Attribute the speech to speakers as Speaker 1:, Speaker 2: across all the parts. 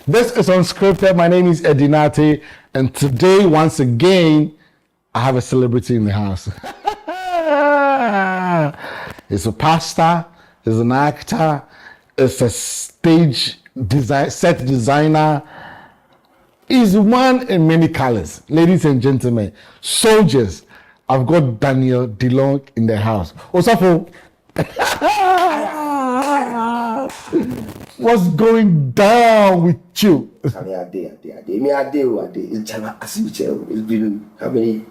Speaker 1: This is Unscripted. My name is Eddie Nartey, and today, once again, I have a celebrity in the house. He's a pastor, he's an actor, he's a stage set designer. He's one in many colors. Ladies and gentlemen, soldiers, I've got Delong in the house. Osafo. What's going down with you?
Speaker 2: It's been how many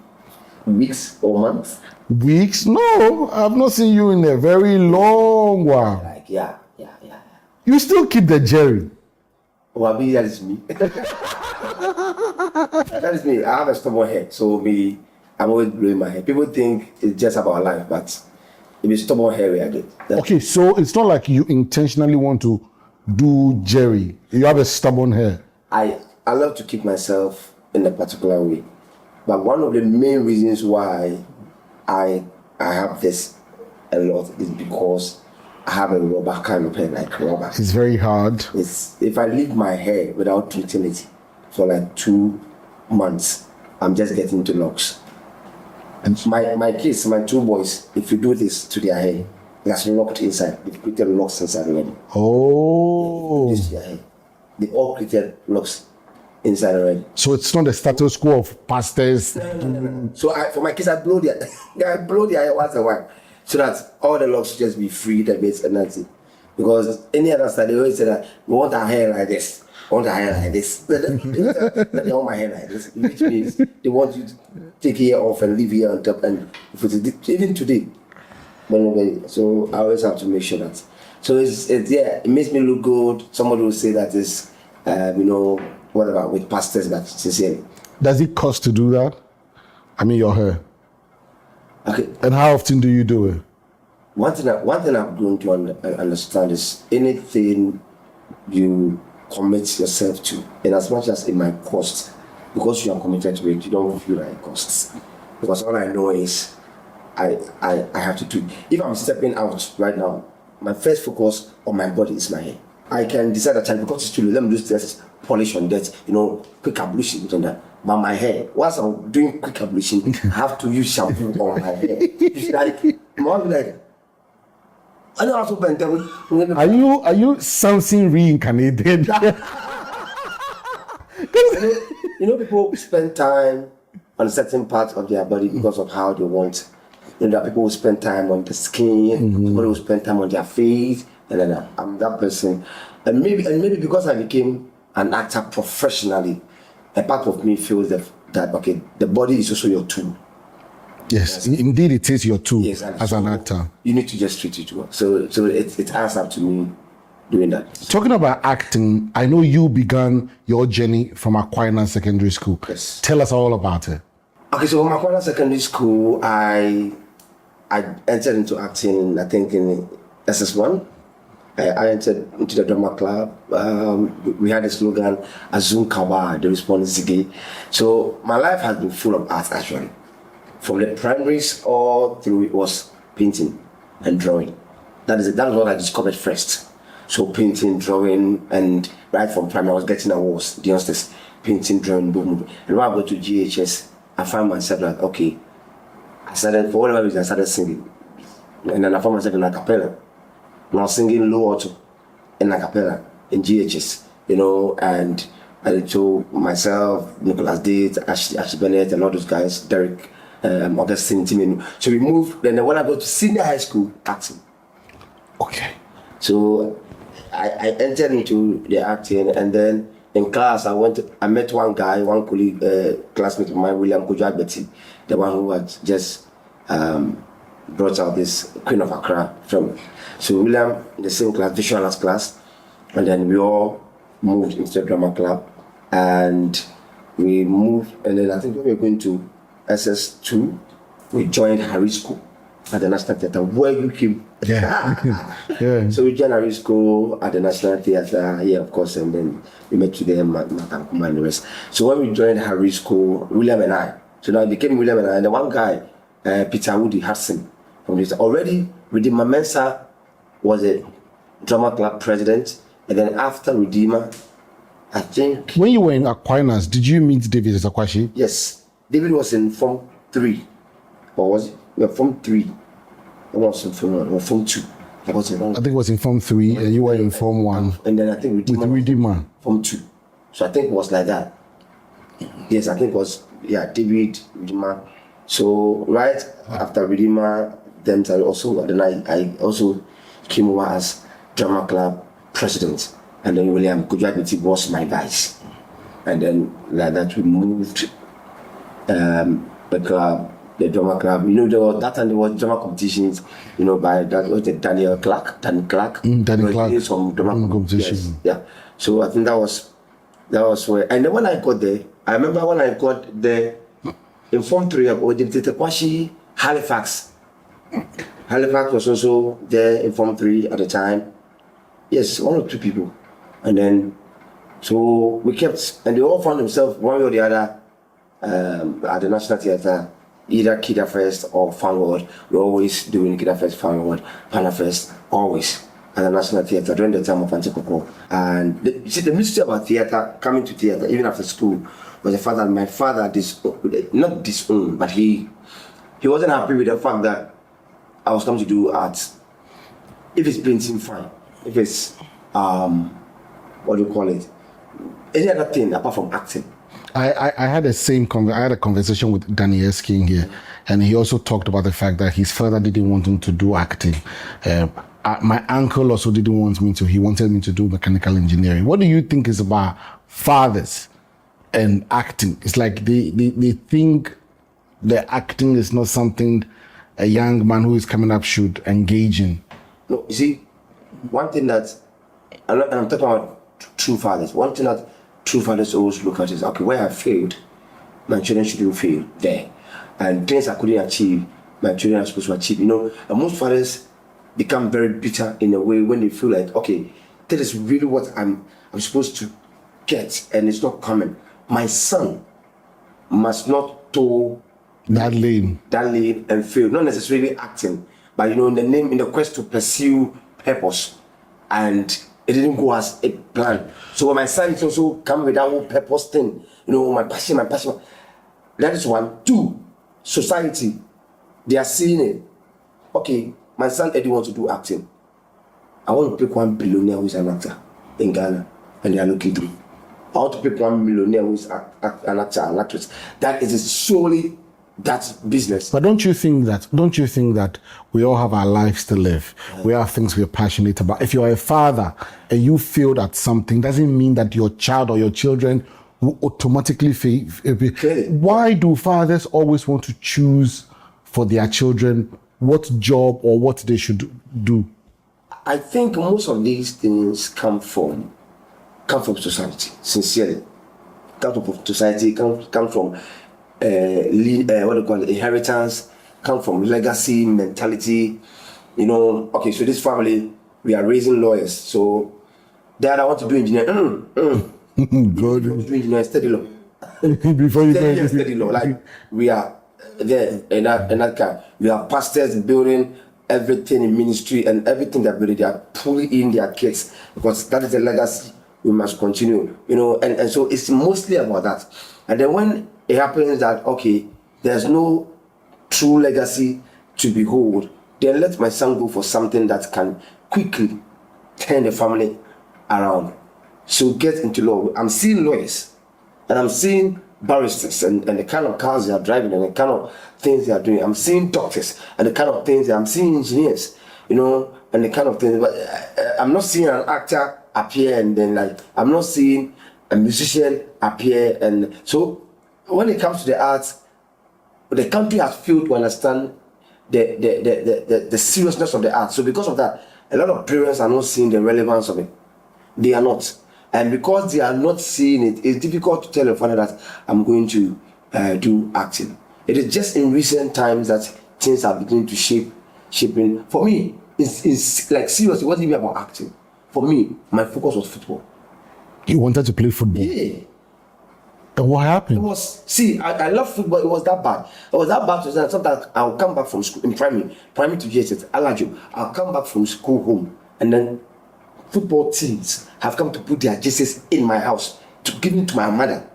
Speaker 2: weeks or months?
Speaker 1: Weeks? No, I've not seen you in a very long while.
Speaker 2: Like, yeah.
Speaker 1: You still keep the Jerry.
Speaker 2: Oh, I mean, that is me. That is me. I have a stubborn head, so I'm always blowing my head. People think it's just about life, but it's stubborn hair I get.
Speaker 1: Okay, so it's not like you intentionally want to do Jerry. You have a stubborn hair.
Speaker 2: I love to keep myself in a particular way, but one of the main reasons why I have this a lot is because I have a rubber kind of hair, like rubber.
Speaker 1: It's very hard.
Speaker 2: If I leave my hair without treating it for like 2 months, I'm just getting into locks. And my kids, my 2 boys, if you do this to their hair, that's locked inside. They've created locks inside already.
Speaker 1: Oh.
Speaker 2: This to their hair. They all created locks inside already.
Speaker 1: So it's not the status quo of pastors.
Speaker 2: No. So for my kids, I blow their hair once in a while, so that all the locks just be freed a bit and that's it. Because any other side, they always say that we want our hair like this. I want a hair like this. They want my hair like this, which means they want you to take hair off and leave hair on top. And if it's even today, so I always have to make sure that. So it makes me look good. Somebody will say that is, whatever with pastors, but sincerely.
Speaker 1: Does it cost to do that? I mean, your hair.
Speaker 2: Okay.
Speaker 1: And how often do you do it?
Speaker 2: One thing I've grown to understand is anything you commit yourself to, and as much as it might cost, because you are committed to it, you don't feel like it costs. Because all I know is I have to do it. If I'm stepping out right now, my first focus on my body is my hair. I can decide that because it's too late, let me do this polish on that, quick ablution and that. But my hair, once I'm doing quick ablution, I have to use shampoo on my hair. It's like, I don't have to bend them.
Speaker 1: Are you something reincarnated?
Speaker 2: People spend time on certain parts of their body because of how they want. There are people who spend time on the skin, people who spend time on their face, and then I'm that person. And maybe because I became an actor professionally, a part of me feels that okay, the body is also your tool.
Speaker 1: Yes, indeed, it is your tool as an actor.
Speaker 2: You need to just treat it well. So it adds up to me doing that.
Speaker 1: Talking about acting, I know you began your journey from Aquinas Secondary School.
Speaker 2: Yes.
Speaker 1: Tell us all about it.
Speaker 2: Okay, so from Aquinas Secondary School, I entered into acting, I think, in SS1. I entered into the drama club. We had a slogan, Azun Kawa, the response Ziggy. So my life has been full of art, actually. From the primaries all through, it was painting and drawing. That is what I discovered first. So painting, drawing, and right from primary I was getting awards, the youngsters, painting, drawing, boom. And when I go to GHS, I found myself like, okay, for whatever reason, I started singing. And then I found myself in a cappella. And I was singing low alto in a cappella in GHS, and I told myself, Nicholas Date, Ashley Bennett, and all those guys, Derek, Augustine, Timenu. So we moved. Then when I go to senior high school, acting.
Speaker 1: Okay.
Speaker 2: So I entered into the acting, and then in class I met one guy, one colleague, classmate of mine, William Kujabeti, the one who had just brought out this Queen of Accra film. So William, in the same class, visual arts class, and then we all moved into the drama club, and we moved, and then I think when we were going to SS2, we joined Harry School at the National Theatre, where you came.
Speaker 1: Yeah.
Speaker 2: So we joined Harry School at the National Theatre, of course, and then we met today, Matankuma and the rest. So when we joined Harry School, William and I, so now it became William and I, and the one guy, Peter Woody Hudson, from this already, Redeemer Mensah was a drama club president, and then after Redeemer, I think.
Speaker 1: When you were in Aquinas, did you meet David Zakwashi?
Speaker 2: Yes. David was in Form 3. Or was it? Yeah, Form 3. I was in Form 2. I
Speaker 1: think it was in Form 3 and you were in Form 1.
Speaker 2: And then I think
Speaker 1: Redeemer.
Speaker 2: Form 2. So I think it was like that. Yes, I think it was, David, Redeemer. So right after Redeemer, then I also came over as Drama Club president. And then William Kujabiti was my vice. And then like that we moved the club, the drama club. That time there was drama competitions, by that was the Daniel Clark. Danny Clark. Some drama competition. Yes, yeah. So I think that was where. And then when I got there, I remember when I got there in Form 3 of Kwashi, Halifax. Halifax was also there in Form 3 at the time. Yes, 1 or 2 people. And then, so we kept, and they all found themselves one way or the other at the National Theatre, either Kida Fest or Fanworld. We're always doing Kida Fest, Fanworld, Pana Fest, always at the National Theatre during the time of Antikoko. And the mystery about theatre, coming to theatre, even after school, was the fact that my father, not disowned, but he wasn't happy with the fact that I was coming to do art. If it's painting, fine. If it's what do you call it? Any other thing apart from acting.
Speaker 1: I had a conversation with Danny King here, and he also talked about the fact that his father didn't want him to do acting. My uncle also didn't want me to. He wanted me to do mechanical engineering. What do you think is about fathers and acting? It's like they think the acting is not something a young man who is coming up should engage in.
Speaker 2: No, you see, one thing that, and I'm talking about true fathers, one thing that true fathers always look at is, okay, where I failed, my children shouldn't fail there. And things I couldn't achieve, my children are supposed to achieve. And most fathers become very bitter in a way when they feel like, okay, that is really what I'm supposed to get, and it's not coming. My son must not toe
Speaker 1: that lane
Speaker 2: and fail, not necessarily acting, but in the quest to pursue purpose, and it didn't go as a plan. So when my son is also coming with that whole purpose thing, my passion. That is 1. 2, society, they are seeing it. Okay, my son Eddie wants to do acting. I want to pick one billionaire who is an actor in Ghana, and they are looking through. I want to pick one millionaire who is an actor, an actress. That is solely that business.
Speaker 1: But don't you think that we all have our lives to live? We have things we're passionate about. If you're a father and you failed at something, doesn't mean that your child or your children will automatically fail. Why do fathers always want to choose for their children what job or what they should do?
Speaker 2: I think most of these things come from society, sincerely. Come from society, come from inheritance, come from legacy mentality. Okay, so this family, we are raising lawyers. So, Dad, I want to do engineer.
Speaker 1: Good.
Speaker 2: Do engineer, study law.
Speaker 1: Before you
Speaker 2: study law. Like, we are there in that kind. We are pastors building everything in ministry, and everything they're building, they are pulling in their kids, because that is the legacy we must continue. And so it's mostly about that. And then when it happens that, okay, there's no true legacy to behold, then let my son go for something that can quickly turn the family around. So get into law. I'm seeing lawyers, and I'm seeing barristers, and the kind of cars they are driving, and the kind of things they are doing. I'm seeing doctors, and the kind of things I'm seeing engineers, and the kind of things. But I'm not seeing an actor appear, and then I'm not seeing a musician appear. And so when it comes to the arts, the country has failed to understand the seriousness of the art. So because of that, a lot of parents are not seeing the relevance of it. They are not. And because they are not seeing it, it's difficult to tell a father that I'm going to do acting. It is just in recent times that things are beginning to shaping. For me, it's like seriously, it wasn't even about acting. For me, my focus was football.
Speaker 1: You wanted to play football?
Speaker 2: Yeah.
Speaker 1: And what happened?
Speaker 2: I love football. It was that bad. It was that bad. Sometimes I'll come back from school in primary to GSS, Alajo. I'll come back from school home, and then football teams have come to put their jerseys in my house. to give it to my mother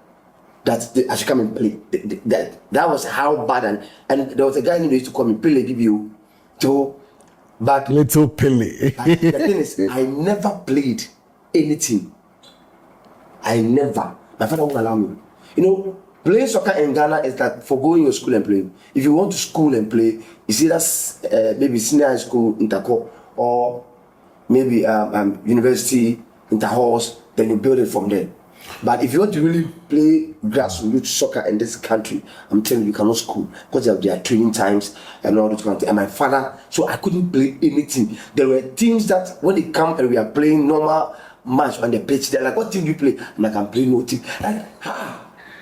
Speaker 2: that I should come and play. That was how bad. And there was a guy who used to call me Pele Dibio. So, but
Speaker 1: Little Pele.
Speaker 2: but the thing is, I never played anything. I never. My father won't allow me. You know, playing soccer in Ghana is like forgoing your school and playing. If you want to school and play, you see that's maybe senior high school interco or maybe university interhorse, then you build it from there. But if you want to really play grassroots soccer in this country, I'm telling you, you cannot school because there are training times and all those kind of things. And my father, so I couldn't play anything. There were teams that when they come and we are playing normal match on the pitch, they're like, "What team do you play?" I'm like, "I'm playing no team." Like,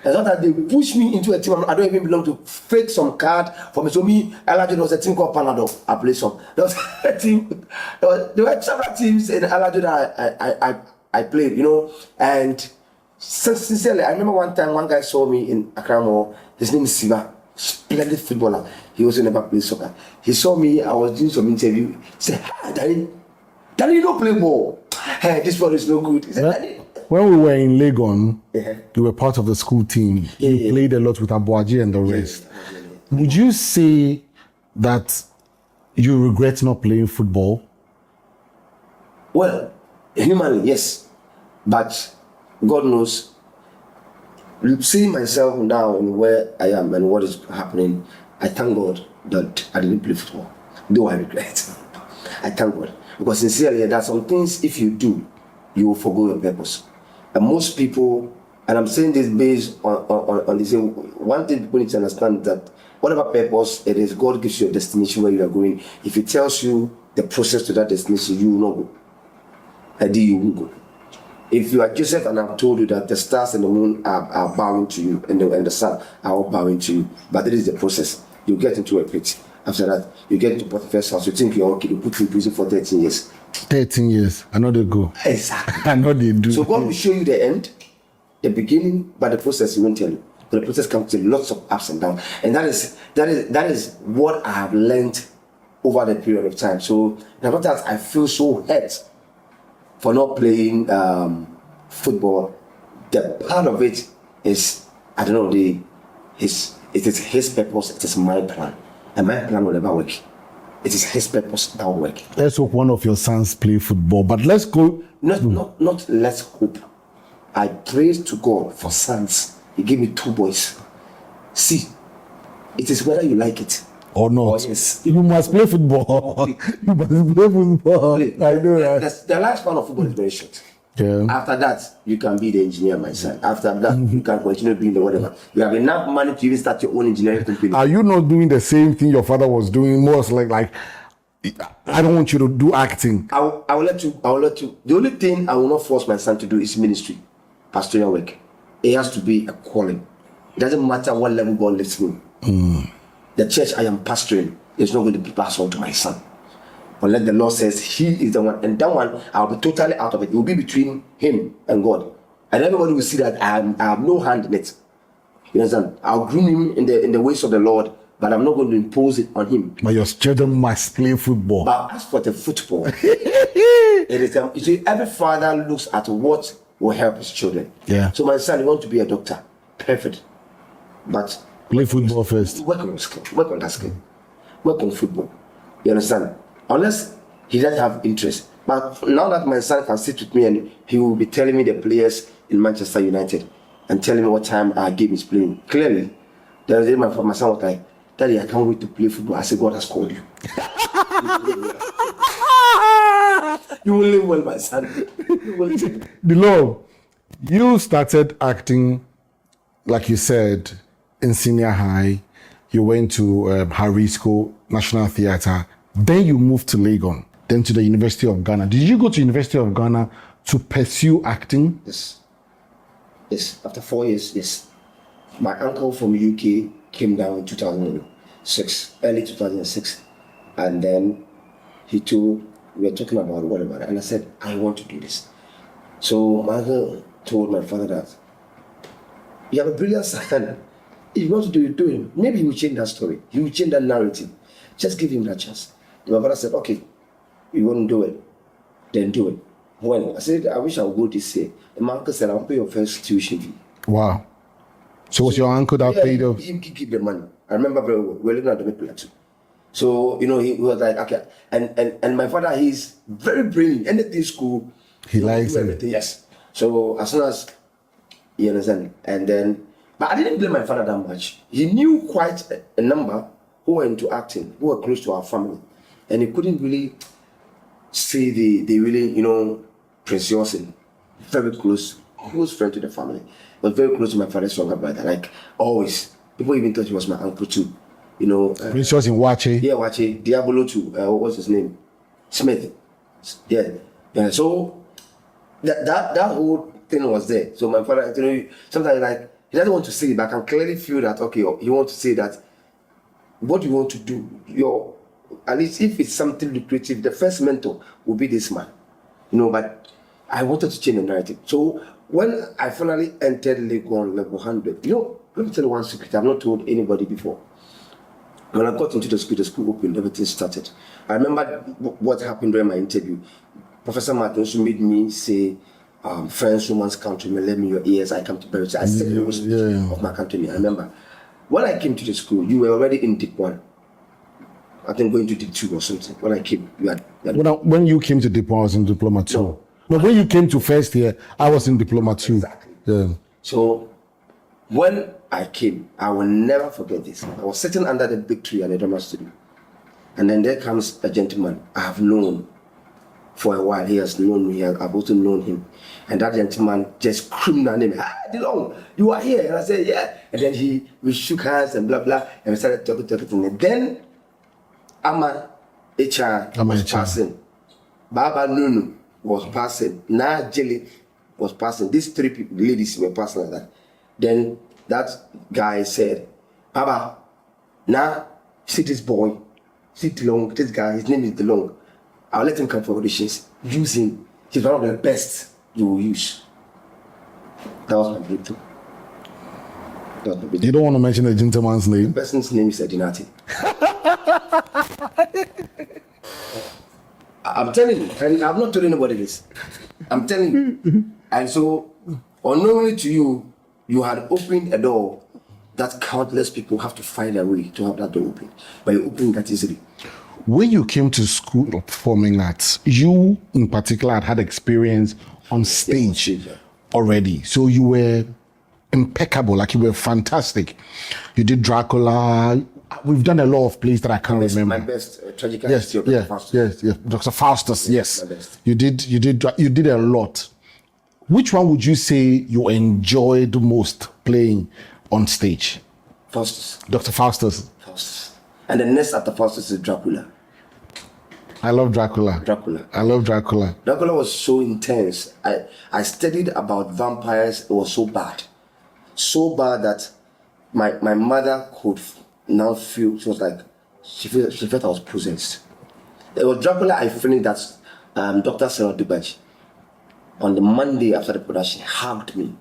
Speaker 2: it's not that they push me into a team. I don't even belong to fake some card for me. So me, Aladdin was a team called Panadol. I played some. There was a team. There were several teams in Aladdin that I played, you know. And sincerely, I remember one time one guy saw me in Accra Mall. His name is Siva, splendid footballer. He also never played soccer. He saw me. I was doing some interview. He said, "Hi, Daddy, you don't play ball. Hey, this ball is no good." He said, "Daddy."
Speaker 1: When we were in Legon, you were part of the school team. You played a lot with Abuaji and the rest. Would you say that you regret not playing football?
Speaker 2: Well, humanly, yes. But God knows, seeing myself now and where I am and what is happening, I thank God that I didn't play football. Though I regret. I thank God. Because sincerely, there are some things, if you do, you will forgo your purpose. And most people, and I'm saying this based on this, one thing people need to understand that whatever purpose it is, God gives you a destination where you are going. If He tells you the process to that destination, you will not go. And you will go. If you are Joseph and I've told you that the stars and the moon are bowing to you and the sun are all bowing to you, but it is the process. You get into a pit. After that, you get into Potiphar's house. You think you're okay, you put you in prison for 13 years.
Speaker 1: 13 years. I know they go.
Speaker 2: Exactly.
Speaker 1: I know they do.
Speaker 2: So God will show you the end, the beginning, but the process He won't tell you. But the process comes with lots of ups and downs. And that is what I have learned over the period of time. So now that I feel so hurt for not playing football, the part of it is, I don't know, it is His purpose, it is my plan. And my plan will never work. It is His purpose that will work.
Speaker 1: Let's hope one of your sons play football. But let's go.
Speaker 2: Not let's hope. I praise to God for sons. He gave me 2 boys. See, it is whether you like it
Speaker 1: or not.
Speaker 2: Oh, yes.
Speaker 1: You must play football. You must play football.
Speaker 2: Play.
Speaker 1: I know that.
Speaker 2: The lifespan of football is very short.
Speaker 1: Yeah.
Speaker 2: After that, you can be the engineer, my son. After that, you can continue being the whatever. You have enough money to even start your own engineering company.
Speaker 1: Are you not doing the same thing your father was doing? More like I don't want you to do acting.
Speaker 2: I will let you. The only thing I will not force my son to do is ministry, pastoral work. It has to be a calling. It doesn't matter what level God lifts me. The church I am pastoring is not going to be passed on to my son. Unless the Lord says He is the one, and that one I'll be totally out of it. It will be between him and God, and everybody will see that I have no hand in it. You understand? I'll groom him in the ways of the Lord, but I'm not going to impose it on him.
Speaker 1: But your children must play football.
Speaker 2: But as for the football, it is you see, every father looks at what will help his children.
Speaker 1: Yeah.
Speaker 2: So my son, you want to be a doctor, perfect, but
Speaker 1: Play football first.
Speaker 2: work on your skill. Work on that skill. Work on football. You understand? Unless he doesn't have interest. But now that my son can sit with me and he will be telling me the players in Manchester United and telling me what time our game is playing. Clearly, there was a day my son was like, "Daddy, I can't wait to play football." I said, "God has called you." You will live well, my son. You will live.
Speaker 1: Delong, you started acting, like you said, in senior high. You went to Harisco National Theatre. Then you moved to Legon, then to the University of Ghana. Did you go to University of Ghana to pursue acting?
Speaker 2: Yes. Yes. After 4 years, yes. My uncle from UK came down in 2006, early 2006. And then we were talking about whatever. And I said, I want to do this. So my uncle told my father that, you have a brilliant son. If you want to do it, do it. Maybe he will change that story. He will change that narrative. Just give him that chance. My father said, okay, you want to do it, then do it. When I said, I wish I would go this year, and my uncle said, I'll pay your first tuition fee.
Speaker 1: Wow. So was your uncle that paid off?
Speaker 2: He keep the money. I remember very well. We were living at the Maple. So, you know, he was like, okay. And my father, he's very brilliant. Anything school,
Speaker 1: he likes
Speaker 2: everything. Yes. So as soon as, you understand, and then, but I didn't blame my father that much. He knew quite a number who were into acting, who were close to our family. And he couldn't really see the really, you know, Prince Yosin, very close friend to the family. Was very close to my father's younger brother, like always. People even thought he was my uncle too. You know,
Speaker 1: Prince Yosin Wache.
Speaker 2: Yeah, Wache. Diabolo too. What was his name? Smith. Yeah. So that whole thing was there. So my father, you know, sometimes like he doesn't want to say it, but I can clearly feel that okay, he wants to say that what you want to do, at least if it's something lucrative, the first mentor will be this man. You know, but I wanted to change the narrative. So when I finally entered Legon level 100, you know, let me tell you one secret I've not told anybody before. When I got into the school opened, everything started. I remember what happened during my interview. Professor Martin made me say, friends, Romans come to me, lend me your ears, I come to bury you. I said the words of my country. I remember. When I came to the school, you were already in Deep 1. I think going to Deep 2 or something. When I came, you had
Speaker 1: when you came to Deep 1, I was in Diploma 2. No, when you came to first year, I was in Diploma 2.
Speaker 2: Exactly.
Speaker 1: Yeah.
Speaker 2: So when I came, I will never forget this. I was sitting under the big tree at the drama studio. And then there comes a gentleman I have known for a while. He has known me, I've also known him. And that gentleman just screamed my name, Delong, you are here. And I said, yeah. And then we shook hands and blah, blah. And we started talking. And then Ama HR was passing. Baba Nunu was passing. Na Jelly was passing. These three ladies were passing like that. Then that guy said, Baba, now see this boy, see Delong, this guy, his name is Delong. I'll let him come for auditions. Use him. He's one of the best you will use. That was my breakthrough.
Speaker 1: You don't want to mention the gentleman's name?
Speaker 2: The person's name is Eddie Nartey. I'm telling you, and I've not told anybody this. I'm telling you. And so, unknowingly to you, you had opened a door that countless people have to find a way to have that door open. But you opened that easily.
Speaker 1: When you came to school of performing arts, you in particular had experience on stage already. So you were impeccable, like you were fantastic. You did Dracula. We've done a lot of plays that I can't remember.
Speaker 2: My best tragic history of Dr.
Speaker 1: Faustus. Yes, Dr. Faustus. Yes,
Speaker 2: my best.
Speaker 1: You did a lot. Which one would you say you enjoyed most playing on stage?
Speaker 2: Faustus.
Speaker 1: Dr. Faustus.
Speaker 2: Faustus. And the next after Faustus is Dracula.
Speaker 1: I love Dracula. I love Dracula.
Speaker 2: Dracula was so intense. I studied about vampires. It was so bad. So bad that my mother could now feel, she was like, she felt I was possessed. It was Dracula I finished that Dr. Sarah Dubaj on the Monday after the production hugged me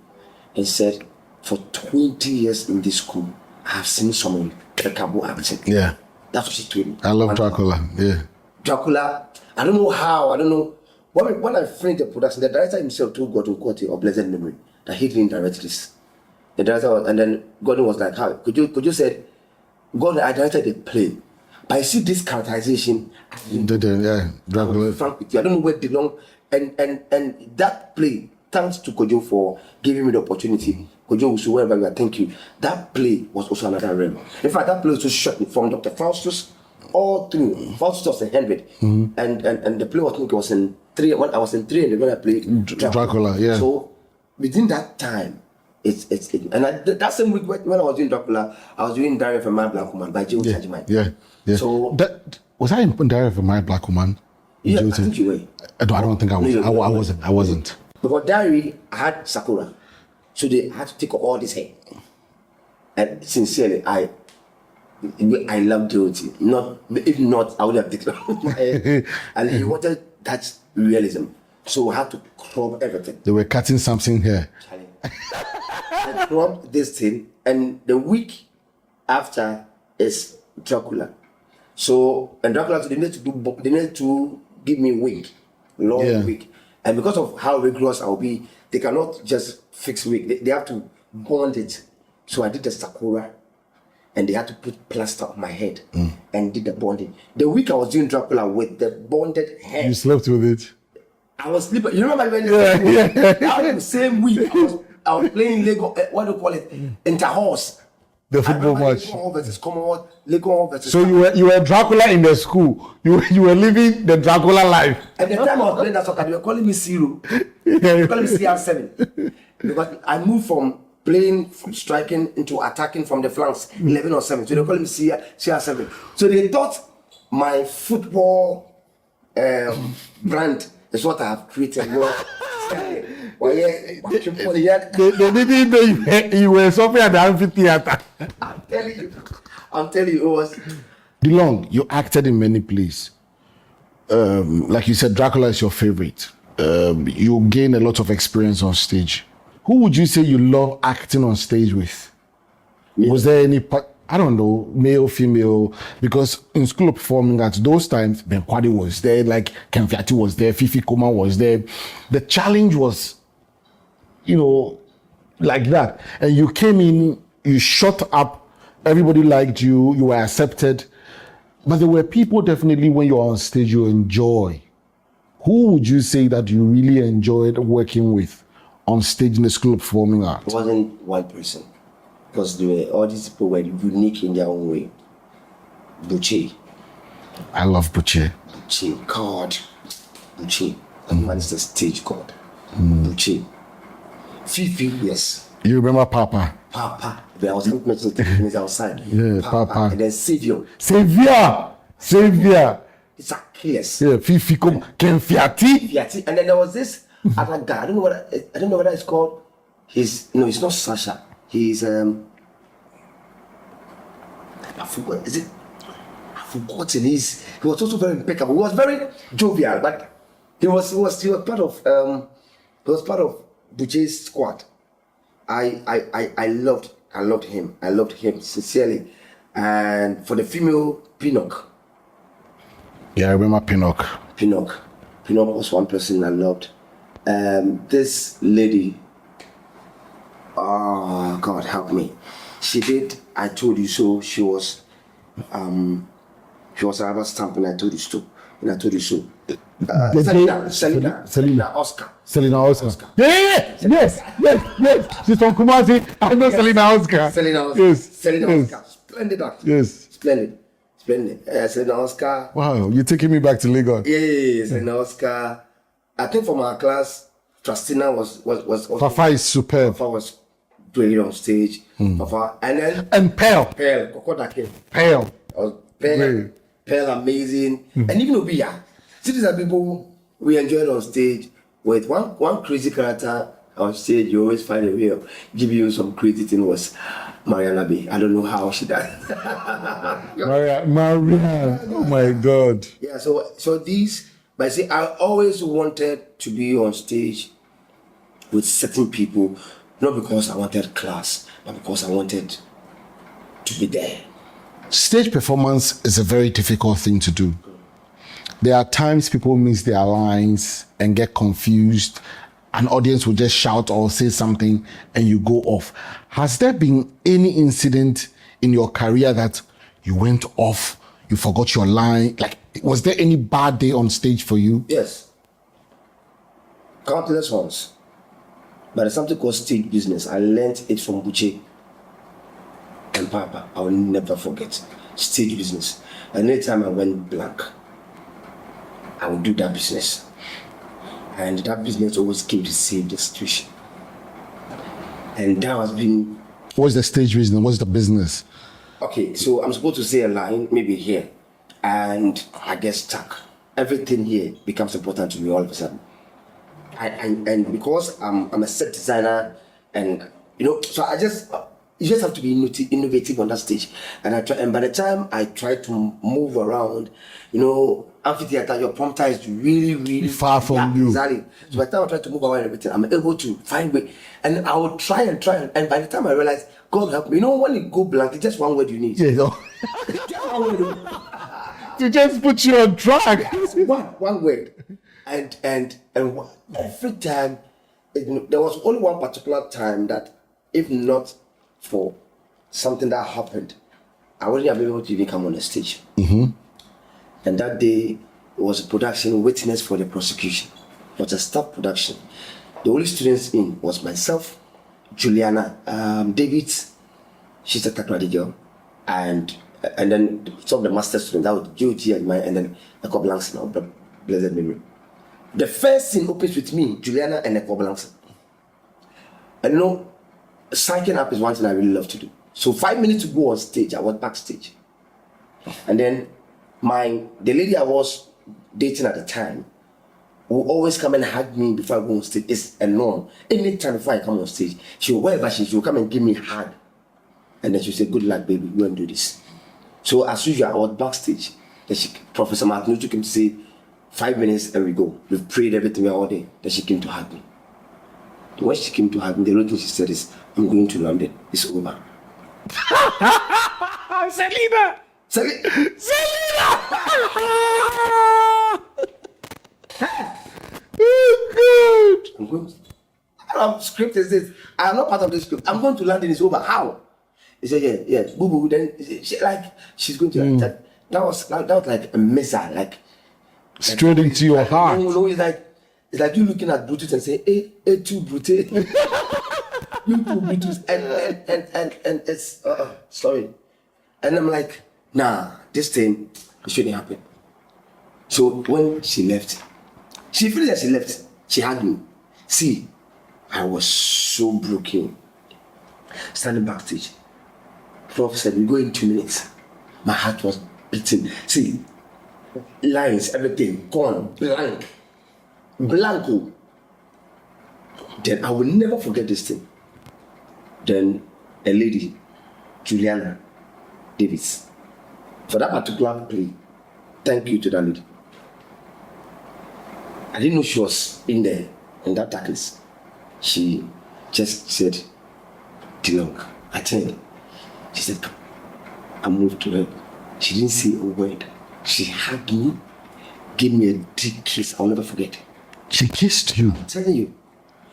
Speaker 2: and said, for 20 years in this school, I have seen someone impeccable acting.
Speaker 1: Yeah.
Speaker 2: That's what she told me.
Speaker 1: I love Dracula. Yeah.
Speaker 2: Dracula, I don't know how, I don't know. When I finished the production, the director himself told Gordon Cote of blessed memory that he didn't direct this. The director, and then Gordon was like, how? Could you say, Gordon, I directed the play. But I see this characterization.
Speaker 1: Yeah, Dracula.
Speaker 2: Frank with you. I don't know where Delong, and that play, thanks to Kojo for giving me the opportunity. Kojo, so wherever you are, thank you. That play was also another realm. In fact, that play was just shot from Dr. Faustus all through. Faustus was 100. And the play was in 3. When I was in 3, and when I played
Speaker 1: Dracula, yeah.
Speaker 2: So within that time, that same week when I was doing Dracula, I was doing Diary of a Mad Black Woman by Joe Chajimai.
Speaker 1: Yeah. So was I in Diary of a Mad Black Woman?
Speaker 2: Yeah, I think you were.
Speaker 1: I don't think I was. I wasn't.
Speaker 2: Because Diary, I had Sakura. So they had to take all this hair. And sincerely, I love Dorothy. If not, I would have taken off my hair. And he wanted that realism. So I had to crop everything.
Speaker 1: They were cutting something here.
Speaker 2: I cropped this thing, and the week after is Dracula. So, and Dracula, they need to give me a wig, long wig. And because of how rigorous I'll be, they cannot just fix wig. They have to bond it. So I did the sakura, and they had to put plaster on my head and did the bonding. The week I was doing Dracula with the bonded head.
Speaker 1: You slept with it?
Speaker 2: I was sleeping. You remember when the same week I was playing Lego, what do you call it? Inter-horse.
Speaker 1: The football match.
Speaker 2: Lego versus Commonwealth, Lego versus.
Speaker 1: So you were Dracula in the school. You were living the Dracula life.
Speaker 2: At the time I was playing that soccer, they were calling me Zero. They were calling me CR7. Because I moved from striking into attacking from the flanks, 11 or 7. So they call me CR7. So they thought my football brand is what I have created. They
Speaker 1: didn't know you were something at the amphitheater.
Speaker 2: I'm telling you, it was.
Speaker 1: Delong, you acted in many plays. Like you said, Dracula is your favorite. You gain a lot of experience on stage. Who would you say you love acting on stage with? Yeah. Was there any, I don't know, male, female? Because in School of Performing Arts, those times, Ben Kwade was there, like Kemfiati was there, Fifi Koma was there. The challenge was, like that. And you came in, you shot up, everybody liked you, you were accepted. But there were people definitely when you're on stage you enjoy. Who would you say that you really enjoyed working with on stage in the School of Performing Arts?
Speaker 2: It wasn't one person, because all these people were unique in their own way. Buche.
Speaker 1: I love Buche.
Speaker 2: Buche, God. Buche. That man is the stage god. Buche. Fifi, yes.
Speaker 1: You remember Papa?
Speaker 2: Papa. I was not mentioning things outside.
Speaker 1: Yeah, Papa.
Speaker 2: And then Savior.
Speaker 1: Savior.
Speaker 2: It's Achilles.
Speaker 1: Yeah, Fifi Kemfiati.
Speaker 2: And then there was this other guy. I don't know what it's called. It's not Sasha. He's I forgot. Is it? I've forgotten. He was also very impeccable. He was very jovial, but he was part of Buche's squad. I loved him. I loved him sincerely. And for the female, Pinnock.
Speaker 1: Yeah, I remember Pinnock.
Speaker 2: Pinnock was one person I loved. This lady, oh God help me. She did I Told You So. She was a rubber stamp and I Told You So. And I Told You So. Selena Oscar.
Speaker 1: Yeah. Yes. She's from Kumasi. I know Selena Oscar.
Speaker 2: Selena Oscar. Splendid actor.
Speaker 1: Yes.
Speaker 2: Splendid. Selena Oscar.
Speaker 1: Wow, you're taking me back to Lagos.
Speaker 2: Yeah. Selena Oscar. I think from our class, Trustina was
Speaker 1: Fafa is superb.
Speaker 2: Fafa was great on stage. Fafa.
Speaker 1: And Pearl.
Speaker 2: Kokoda came.
Speaker 1: Pearl.
Speaker 2: Pearl amazing. And even Obia. See, these are people we enjoyed on stage with one crazy character on stage. You always find a way of giving you some crazy thing was Mariana B. I don't know how she does.
Speaker 1: Maria. Oh my God.
Speaker 2: Yeah, so these, but see, I always wanted to be on stage with certain people, not because I wanted class, but because I wanted to be there.
Speaker 1: Stage performance is a very difficult thing to do. There are times people miss their lines and get confused. An audience will just shout or say something and you go off. Has there been any incident in your career that you went off, you forgot your line? Like, was there any bad day on stage for you?
Speaker 2: Yes. Countless ones. But there's something called stage business. I learned it from Buche and Papa. I will never forget. Stage business. And anytime I went blank, I would do that business. And that business always came to save the situation. And that has been...
Speaker 1: What's the stage business? What's the business?
Speaker 2: Okay, so I'm supposed to say a line, maybe here, and I get stuck. Everything here becomes important to me all of a sudden. And because I'm a set designer, and so you just have to be innovative on that stage. And by the time I try to move around, amphitheater, your prompter is really, really
Speaker 1: far from you.
Speaker 2: Exactly. So by the time I try to move around and everything, I'm able to find way. And I will try. And by the time I realize, God help me. When you go blank, it's just one word you need.
Speaker 1: Yeah,
Speaker 2: Just one word.
Speaker 1: To just put you on track.
Speaker 2: one word. And every time, there was only one particular time that, if not for something that happened, I wouldn't have been able to even come on the stage.
Speaker 1: Mm-hmm.
Speaker 2: And that day was a production, Witness for the Prosecution. It was a staff production. The only students in was myself, Juliana, David, she's a Takrady girl, and then some of the master students, that was GOT and mine, and then Eko Blanks now, blessed memory. The first scene opens with me, Juliana, and Eko Blanks. And psyching up is one thing I really love to do. So 5 minutes to go on stage, I was backstage. And then the lady I was dating at the time will always come and hug me before I go on stage. It's a norm. Anytime before I come on stage, wherever she will come and give me a hug. And then she'll say, good luck, baby, go and do this. So as usual, I was backstage. Then Professor Martin took him to say, 5 minutes and we go. We've prayed everything all day. Then she came to hug me. When she came to hug me, the only thing she said is, I'm going to London. It's over.
Speaker 1: Selena! Oh, good.
Speaker 2: I'm going. Our script is this. I am not part of this script. I'm going to London. It's over. How? He said, yeah. Boo boo. Then she's going to. That was like a missile. Like
Speaker 1: straight into your heart.
Speaker 2: No, it's like you looking at Bluetooth and saying, hey, too Brute. You too Bluetooth. And it's sorry. And I'm like, nah, this thing, it shouldn't happen. So when she left, she feels that she left. She hugged me. See, I was so broken. Standing backstage. Prof said, we go in 2 minutes. My heart was beating. See, lines, everything, gone, blanco. Then I will never forget this thing. Then a lady, Juliana Davis, for that particular play, thank you to that lady. I didn't know she was in there, in that darkness. She just said, Delong, attend. She said, come. I moved to her. She didn't say a word. She hugged me, gave me a deep kiss. I'll never forget.
Speaker 1: She kissed you?
Speaker 2: I'm telling you.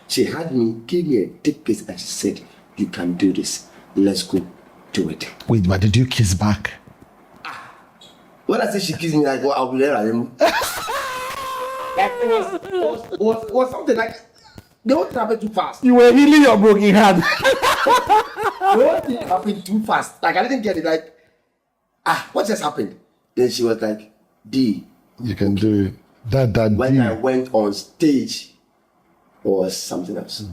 Speaker 2: She hugged me, gave me a deep kiss, and she said, you can do this. Let's go do it.
Speaker 1: Wait, but did you kiss back?
Speaker 2: When I say she kissed me, like, well, I'll be there. It was something like, the whole thing happened too fast.
Speaker 1: You were healing your broken heart.
Speaker 2: The whole thing happened too fast. Like, I didn't get it. Like, what just happened? Then she was like, D.
Speaker 1: You can do it. That
Speaker 2: when
Speaker 1: D.
Speaker 2: I went on stage, it was something else.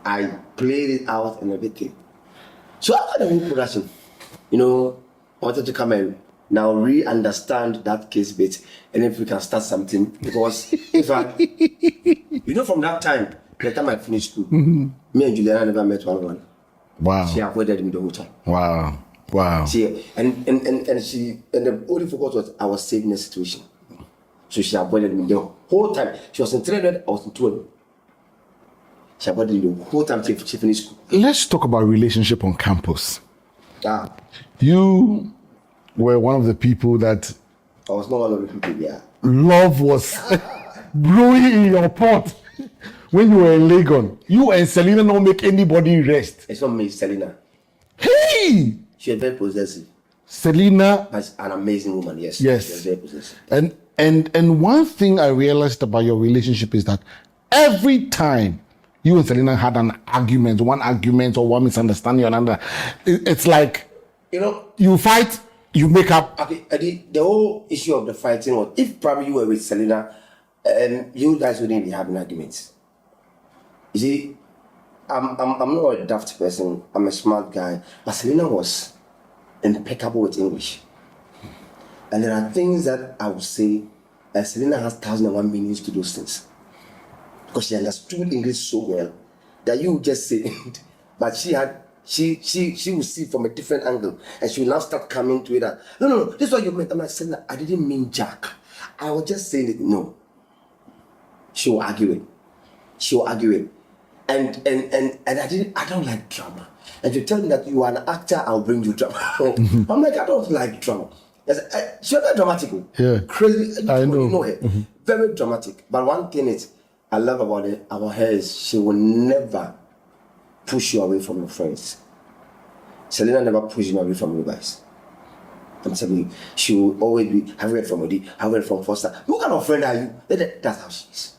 Speaker 2: I played it out and everything. So after the whole production, I wanted to come and now re-understand that case bit, and if we can start something, because if from that time, the time I finished school, me and Juliana never met one.
Speaker 1: Wow.
Speaker 2: She avoided me the whole time.
Speaker 1: Wow.
Speaker 2: And the only focus was I was saving the situation. So she avoided me the whole time. She was in 300, I was in 200. She avoided me the whole time she finished school.
Speaker 1: Let's talk about relationship on campus.
Speaker 2: Ah.
Speaker 1: You were one of the people that
Speaker 2: I was not one of the people, yeah.
Speaker 1: Love was blowing in your pot when you were in Legon. You and Selena don't make anybody rest.
Speaker 2: It's not me, Selena.
Speaker 1: Hey!
Speaker 2: She was very possessive.
Speaker 1: Selena.
Speaker 2: That's an amazing woman, yes.
Speaker 1: Yes.
Speaker 2: She was very possessive.
Speaker 1: And one thing I realized about your relationship is that every time you and Selena had one argument or one misunderstanding or another, it's like, you fight, you make up.
Speaker 2: Okay, Eddie, the whole issue of the fighting was, if probably you were with Selena, you guys wouldn't be having arguments. You see, I'm not a daft person. I'm a smart guy. But Selena was impeccable with English. And there are things that I would say, Selena has 1,001 meanings to those things. Because she understood English so well that you would just say it. But she would see from a different angle. And she will now start coming to it that, no, this is what you meant. I'm like, Selena, I didn't mean Jack. I was just saying it. No. She will argue it. And I don't like drama. And to tell me that you are an actor, I'll bring you drama. I'm like, I don't like drama. Yes, she was very dramatic.
Speaker 1: Yeah.
Speaker 2: Crazy.
Speaker 1: I know.
Speaker 2: You know her. Very dramatic. But one thing is, I love about her is she will never push you away from your friends. Selena never pushed me away from you guys. I'm telling you, she will always be, have you heard from Eddie? Have you heard from Foster? What kind of friend are you? That's how she is.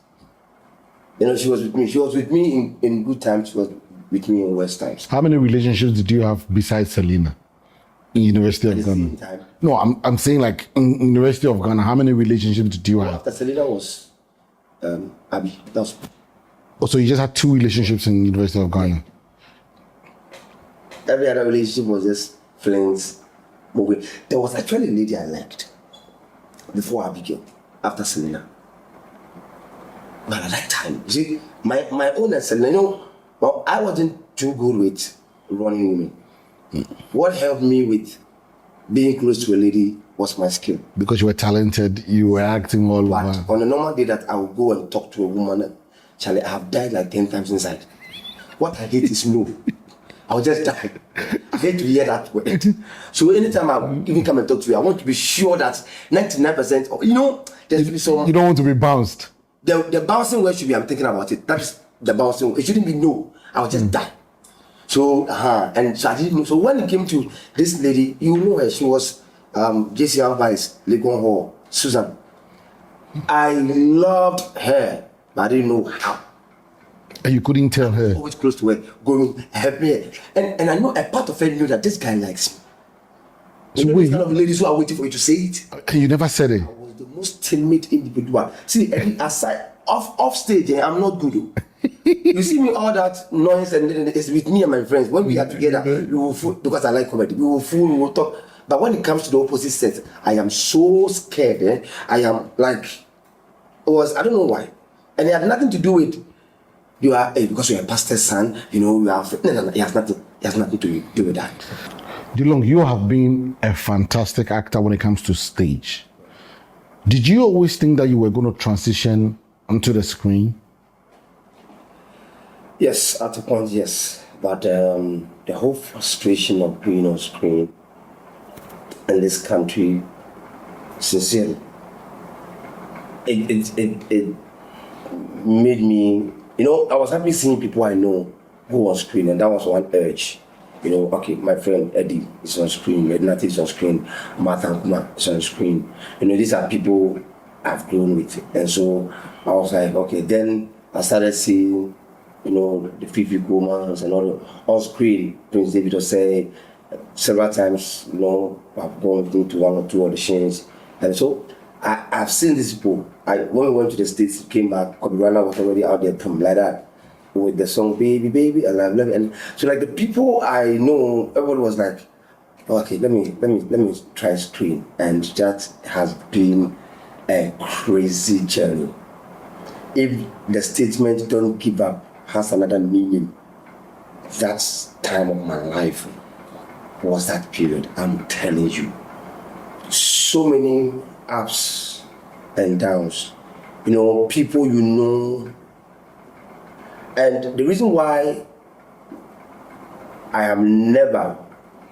Speaker 2: You know, she was with me. She was with me in good times. She was with me in worst times.
Speaker 1: How many relationships did you have besides Selena in University of Ghana? No, I'm saying like in University of Ghana, how many relationships did you have?
Speaker 2: After Selena was Abby.
Speaker 1: So you just had 2 relationships in University of Ghana?
Speaker 2: Every other relationship was just flings. There was actually a lady I liked before Abigail, after Selena. But at that time, you see, my own and Selena, you know, well, I wasn't too good with running women. What helped me with being close to a lady was my skill.
Speaker 1: Because you were talented, you were acting all over.
Speaker 2: On a normal day that I would go and talk to a woman, Charlie, I have died like 10 times inside. What I hate is no. I'll just die. I hate to hear that word. So anytime I even come and talk to you, I want to be sure that 99%, or, you know, there should be some.
Speaker 1: You don't want to be bounced.
Speaker 2: The bouncing word should be, I'm thinking about it. That's the bouncing word. It shouldn't be no. I'll just die. So, and so I didn't know. So when it came to this lady, you know her, she was JCR Vice, Legon Hall, Susan. I loved her, but I didn't know how.
Speaker 1: And you couldn't tell her?
Speaker 2: Always close to her, going, help me. And I know a part of her knew that this guy likes me. So these kind of ladies who are waiting for you to say it.
Speaker 1: And you never said it?
Speaker 2: I was the most timid individual. See, aside, off stage, I'm not good. You see me all that noise, and it's with me and my friends. When we are together, we will fool, because I like comedy. We will fool, we will talk. But when it comes to the opposite sex, I am so scared. I am like, I don't know why. And it had nothing to do with, you are, because you're a pastor's son, you know, you are, no, it has nothing to do with that.
Speaker 1: Delong, you have been a fantastic actor when it comes to stage. Did you always think that you were going to transition onto the screen?
Speaker 2: Yes, at a point, yes. But the whole frustration of being on screen in this country, sincerely, it made me, you know, I was happy seeing people I know go on screen, and that was one urge. You know, okay, my friend Eddie is on screen, Eddie Nartey is on screen, Martha Kuma is on screen. You know, these are people I've grown with. And so I was like, okay, then I started seeing, you know, the Fifi Gomans and all on screen. Prince David was saying several times, you know, I've gone into 1 or 2 auditions. And so I've seen these people. When we went to the States, came back, Kobe Rana was already out there, like that, with the song Baby, Baby, and I love it. And so like the people I know, everyone was like, okay, let me try screen. And that has been a crazy journey. If the statement "don't give up" has another meaning, that time of my life was that period. I'm telling you, so many ups and downs, you know, people you know. And the reason why I have never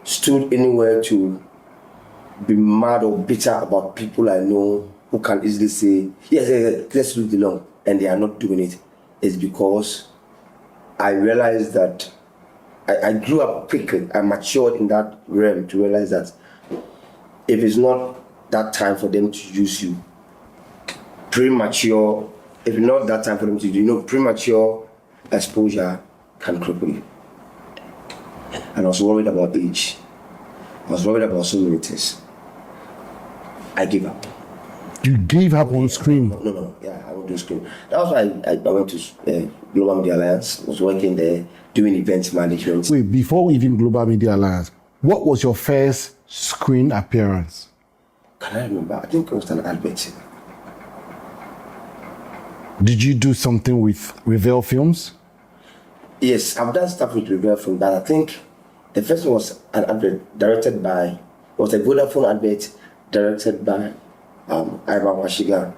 Speaker 2: stood anywhere to be mad or bitter about people I know who can easily say, yes, let's do Delong, and they are not doing it, is because I realized that I grew up quickly. I matured in that realm to realize that if it's not that time for them to use you, premature, if it's not that time for them to do, you know, premature exposure can cripple you. And I was worried about age. I was worried about so many things. I gave up.
Speaker 1: You gave up on screen?
Speaker 2: No. Yeah, I won't do screen. That was why I went to Global Media Alliance. I was working there, doing event management.
Speaker 1: Wait, before even Global Media Alliance, what was your first screen appearance?
Speaker 2: Can I remember? I think it was an advert.
Speaker 1: Did you do something with Reveal Films?
Speaker 2: Yes, I've done stuff with Reveal Films, but I think the first one was an advert directed by, it was a Vodafone advert directed by Ivan Washiga.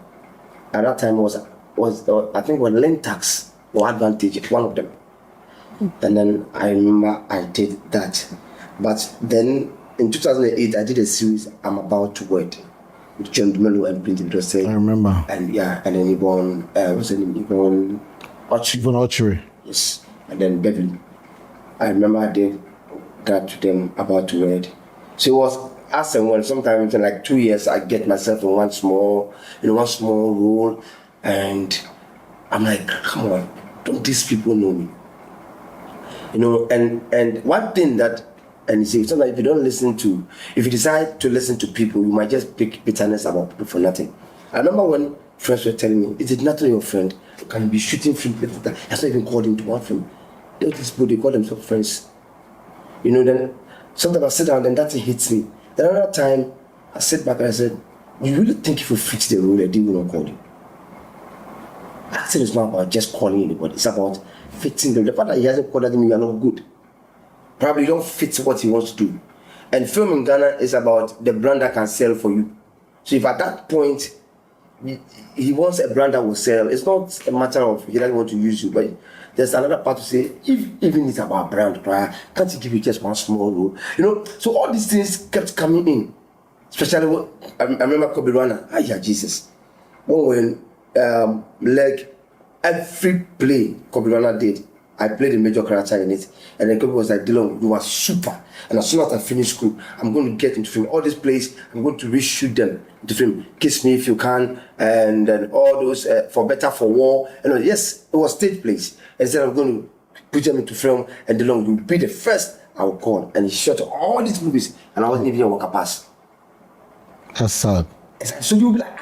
Speaker 2: At that time was I think was Lintax or Advantage, one of them. And then I remember I did that. But then in 2008, I did a series, I'm About to Wed, with John Melo and Prince Dracula.
Speaker 1: I remember.
Speaker 2: And then Yvonne, what's her name? Yvonne
Speaker 1: Archery.
Speaker 2: Yes. And then Beverly. I remember I did that to them, About to Wed. So it was as and when, sometimes in like 2 years, I get myself in one small role, and I'm like, come on, don't these people know me? And one thing that, and you see, sometimes if you decide to listen to people, you might just pick bitterness about people for nothing. I remember when friends were telling me, is it not your friend? You can be shooting film, that's not even called into one film. These people, they call themselves friends. Then sometimes I sit down and that thing hits me. Then another time, I sit back and I said, you really think if you fit the role, they will not call you? Acting is not about just calling anybody, it's about fitting them. The fact that he hasn't called them, you are not good. Probably you don't fit what he wants to do. And film in Ghana is about the brand that can sell for you. So if at that point, he wants a brand that will sell, it's not a matter of he doesn't want to use you, but there's another part to say, if even it's about brand, can't he give you just one small role? So all these things kept coming in. Especially when, I remember Kobe Rwanda, Jesus. When every play Kobe Rwanda did, I played a major character in it, and then Kobe was like, Delong, you are super. And as soon as I finish school, I'm going to get into film. All these plays, I'm going to reshoot them into film. Kiss Me If You Can, and then all those For Better, For War. Yes, it was stage plays. And then I'm going to put them into film, and Delong will be the first I will call. And he shot all these movies, and I wasn't even a worker pass.
Speaker 1: That's sad.
Speaker 2: So you'll be like,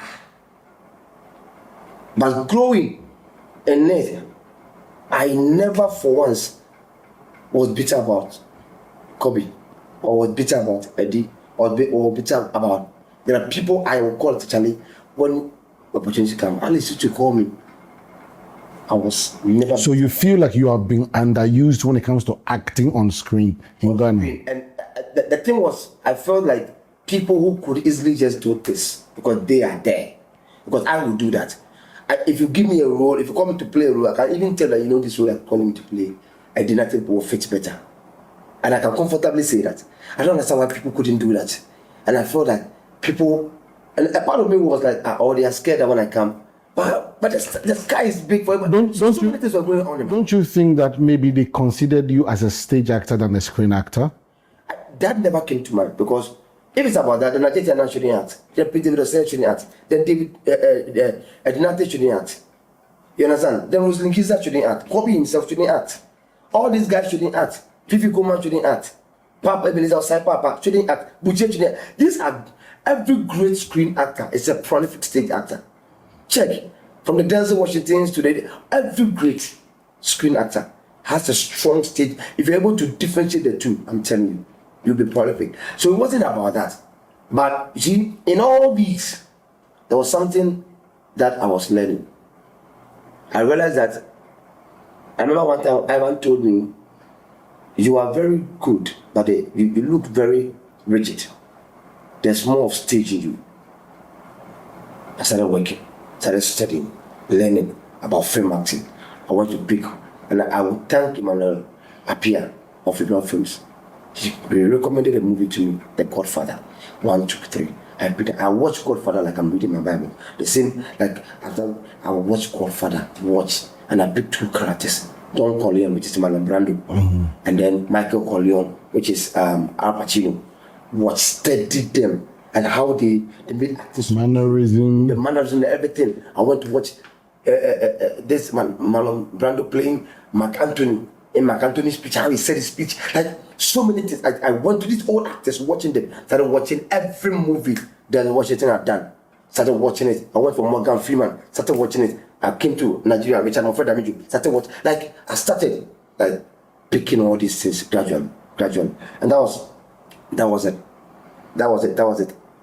Speaker 2: but growing in it, I never for once was bitter about Kobe, or was bitter about Eddie, or bitter about. There are people I will call Charlie when opportunity comes. At least to call me. I was never.
Speaker 1: So you feel like you have been underused when it comes to acting on screen in Ghana?
Speaker 2: And the thing was, I felt like people who could easily just do this because they are there. Because I will do that. If you give me a role, if you call me to play a role, I can even tell that this role I'm calling me to play, I did not think will fit better. And I can comfortably say that. I don't understand why people couldn't do that. And I felt that people, and a part of me was like, they are scared that when I come. But the sky is big for everybody.
Speaker 1: Don't you think that maybe they considered you as a stage actor than a screen actor?
Speaker 2: That never came to mind, because if it's about that, then Nartey.En shouldn't act. Then Peter shouldn't act. Then Eddie Nartey shouldn't act. You understand? Then Roslyn Giza shouldn't act. Kobe himself shouldn't act. All these guys shouldn't act. Fifi Coleman shouldn't act. Papa Ebenezer outside Papa shouldn't act. Buche shouldn't act. These are, every great screen actor is a prolific stage actor. Check. From the Denzel Washingtons to every great screen actor has a strong stage. If you're able to differentiate the two, I'm telling you, you'll be prolific. So it wasn't about that. But you see, in all these, there was something that I was learning. I realized that, I remember one time Ivan told me, you are very good, but you look very rigid. There's more of stage in you. I started working, started studying, learning about film acting. I went to pick, and I would thank Emmanuel Appiah of Fibron Films. He recommended a movie to me, The Godfather, 1, 2, 3. I watch Godfather like I'm reading my Bible. The same, like I will watch Godfather, and I pick 2 characters. Don Corleone, which is Marlon Brando, and then Michael Corleone, which is Al Pacino. Studied them and how they made actors.
Speaker 1: Mannerism.
Speaker 2: The mannerism, everything. I went to watch this man, Marlon Brando playing Mark Anthony. In Mark Anthony's speech, how he said his speech, like so many things. I went to these old actors, watching them, started watching every movie that Washington had done. Started watching it. I went for Morgan Freeman, started watching it. I came to Nigeria, Richard Manfred Amiju, started watching. Like I started like picking all these things gradually, and that was it.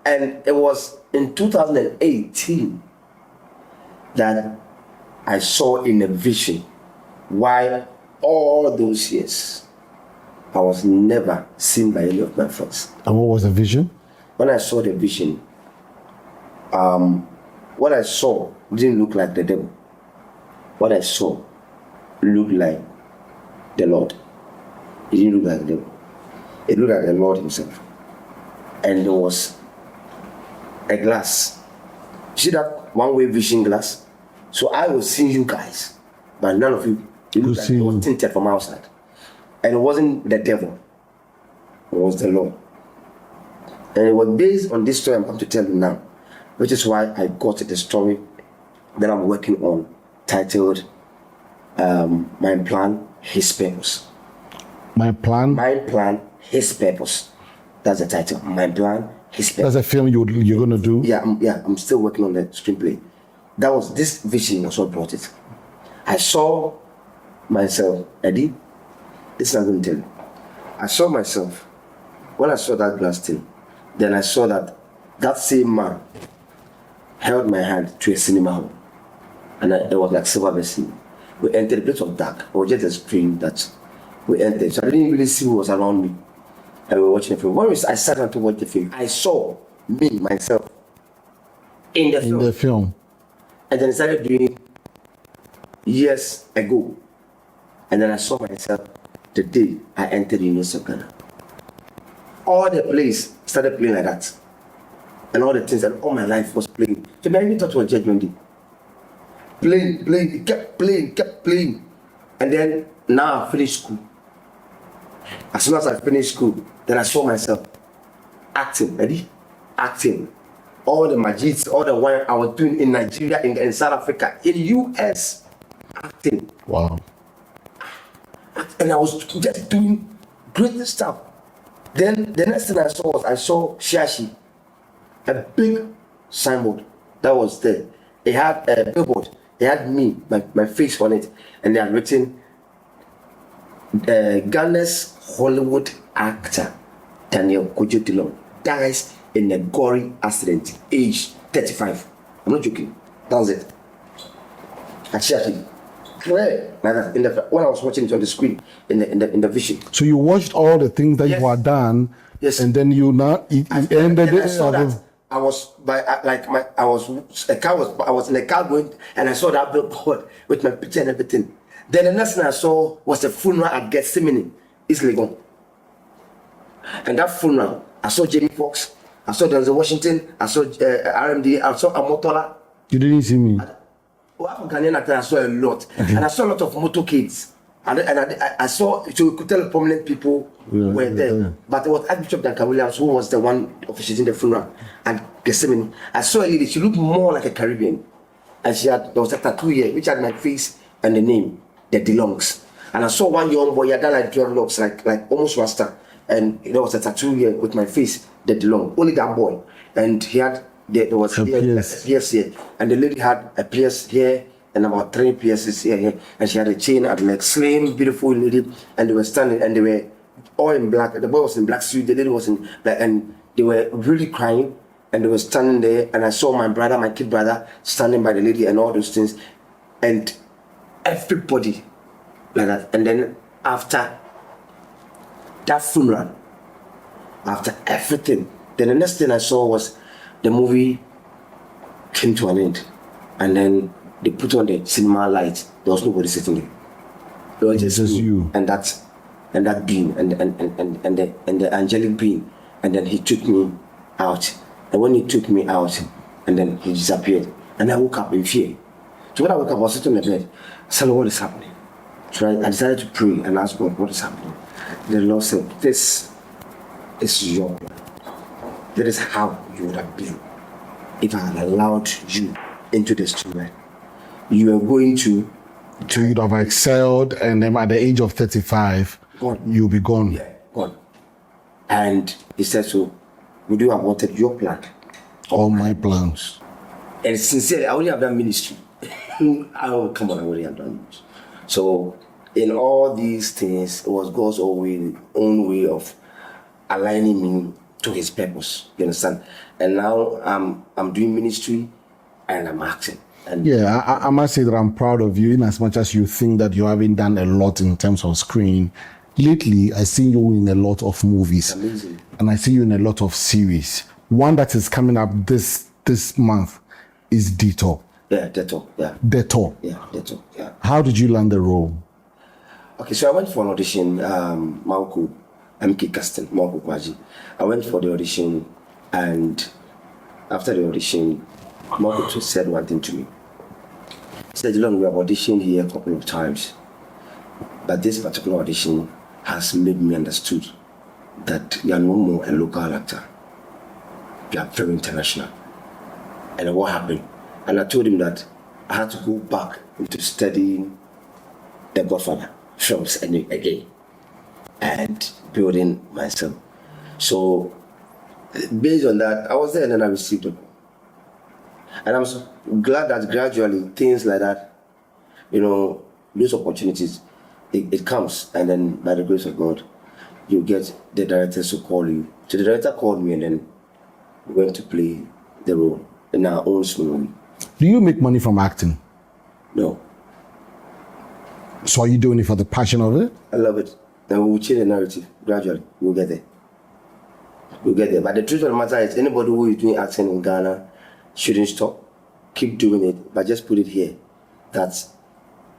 Speaker 2: And it was in 2018 that I saw in a vision why all those years I was never seen by any of my friends.
Speaker 1: And what was the vision?
Speaker 2: When I saw the vision, what I saw didn't look like the devil. What I saw looked like the Lord. It didn't look like the devil. It looked like the Lord himself. and there was a glass. See that one-way vision glass? So I was seeing you guys, but none of you looked like it was tinted from outside. And it wasn't the devil, it was the Lord. And it was based on this story I'm going to tell you now, which is why I got the story that I'm working on, titled My Plan, His Purpose.
Speaker 1: My Plan?
Speaker 2: My Plan, His Purpose. That's the title. My Plan, His Purpose.
Speaker 1: That's a film you're going to do?
Speaker 2: Yeah, I'm still working on the screenplay. This vision was what brought it. I saw myself, Eddie, this is what I'm going to tell you. I saw myself, when I saw that glass thing, then I saw that same man held my hand to a cinema hall. And it was like silver scene. We entered a place of dark. It was just a screen that we entered. So I didn't really see who was around me. And we were watching the film. When I sat down to watch the film, I saw myself, in the film. And then I started doing it years ago. And then I saw myself the day I entered the University of Ghana. All the plays started playing like that. And all the things that all my life was playing. So I even thought it was Judgment Day. Playing, kept playing. And then now I finished school. As soon as I finished school, then I saw myself acting, ready? Acting. All the magics, all the wine I was doing in Nigeria, in South Africa, in US, acting.
Speaker 1: Wow.
Speaker 2: And I was just doing great stuff. Then the next thing I saw Shashi, a big signboard that was there. It had a billboard. It had me, my face on it, and they had written Ghana's Hollywood actor Daniel Kojo Delong dies in a gory accident, age 35. I'm not joking. That was it. Actually, clear like that. When I was watching it on the screen, in the vision.
Speaker 1: So you watched all the things that you had done,
Speaker 2: yes,
Speaker 1: and then you ended it.
Speaker 2: I saw that. I was in a car going, and I saw that billboard with my picture and everything. Then the next thing I saw was a funeral at Gethsemane, East Legon. And that funeral, I saw Jamie Foxx, I saw Denzel Washington, I saw RMD, I saw Omotola.
Speaker 1: You didn't see me?
Speaker 2: I saw a lot, and I saw a lot of motorcades. And I saw, so you could tell prominent people were there. Yeah. But it was Archbishop Duncan Williams who was the one officiating the funeral at Gethsemane. I saw a lady, she looked more like a Caribbean. And there was a tattoo here, which had my face and the name, the Delongs. And I saw one young boy, he had done like dreadlocks, like almost Rasta. And there was a tattoo here with my face, the Delong. Only that boy. And he had, there was a pierce here. And the lady had a pierce here, and about 3 pierces here, and she had a chain at like slim, beautiful lady, and they were standing, and they were all in black. The boy was in black suit, the lady was in black, and they were really crying, and they were standing there, and I saw my brother, my kid brother, standing by the lady and all those things, and everybody like that. And then after that funeral, after everything, then the next thing I saw was the movie came to an end, and then they put on the cinema lights. There was nobody sitting there. It was just you and that being and the angelic being. And then he took me out. And when he took me out, and then he disappeared. And I woke up in fear. So when I woke up, I was sitting on the bed. I said, what is happening? So I decided to pray and ask God, what is happening? The Lord said, this is your plan. That is how you would have been if I had allowed you into this tonight. You are going to
Speaker 1: you'd have excelled, and then at the age of 35, you'll be gone.
Speaker 2: Yeah, gone. And he said, so would you have wanted your plan?
Speaker 1: All my plans.
Speaker 2: And sincerely, I only have done ministry. Oh, come on, I already have done ministry. So in all these things, it was God's own way of aligning me to his purpose. You understand? And now I'm doing ministry and I'm acting. And
Speaker 1: yeah, I must say that I'm proud of you, in as much as you think that you haven't done a lot in terms of screen. Lately, I see you in a lot of movies.
Speaker 2: Amazing.
Speaker 1: And I see you in a lot of series. One that is coming up this month is Detour.
Speaker 2: Yeah, Detour. Yeah.
Speaker 1: Detour.
Speaker 2: Yeah, Detour. Yeah.
Speaker 1: How did you land the role?
Speaker 2: Okay, so I went for an audition, Mauku MK Castle, Mauku Kwaji. I went for the audition. And after the audition, Marco said one thing to me. He said, Delong, we have auditioned here a couple of times, but this particular audition has made me understood that you are no more a local actor. You are very international. And then what happened? And I told him that I had to go back into studying The Godfather films again and building myself. So based on that, I was there and then I received it. And I'm so glad that gradually things like that, those opportunities, it comes, and then by the grace of God, you get the directors to call you. So the director called me and then we went to play the role in our own small movie.
Speaker 1: Do you make money from acting?
Speaker 2: No.
Speaker 1: So are you doing it for the passion of it?
Speaker 2: I love it. And we will change the narrative gradually. We'll get there. We'll get there. But the truth of the matter is, anybody who is doing acting in Ghana shouldn't stop. Keep doing it, but just put it here. That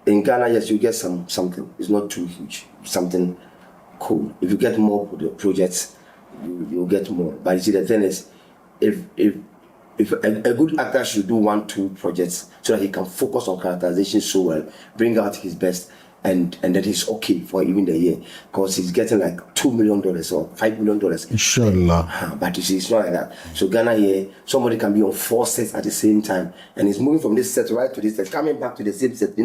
Speaker 2: in Ghana, yes, you get something. It's not too huge. Something cool. If you get more projects, you'll get more. But you see, the thing is, if a good actor should do 1-2 projects so that he can focus on characterization so well, bring out his best, and then he's okay for even the year, because he's getting like $2 million or $5 million.
Speaker 1: Inshallah.
Speaker 2: But you see, it's not like that. So Ghana here, somebody can be on 4 sets at the same time, and he's moving from this set right to this set, coming back to the same set.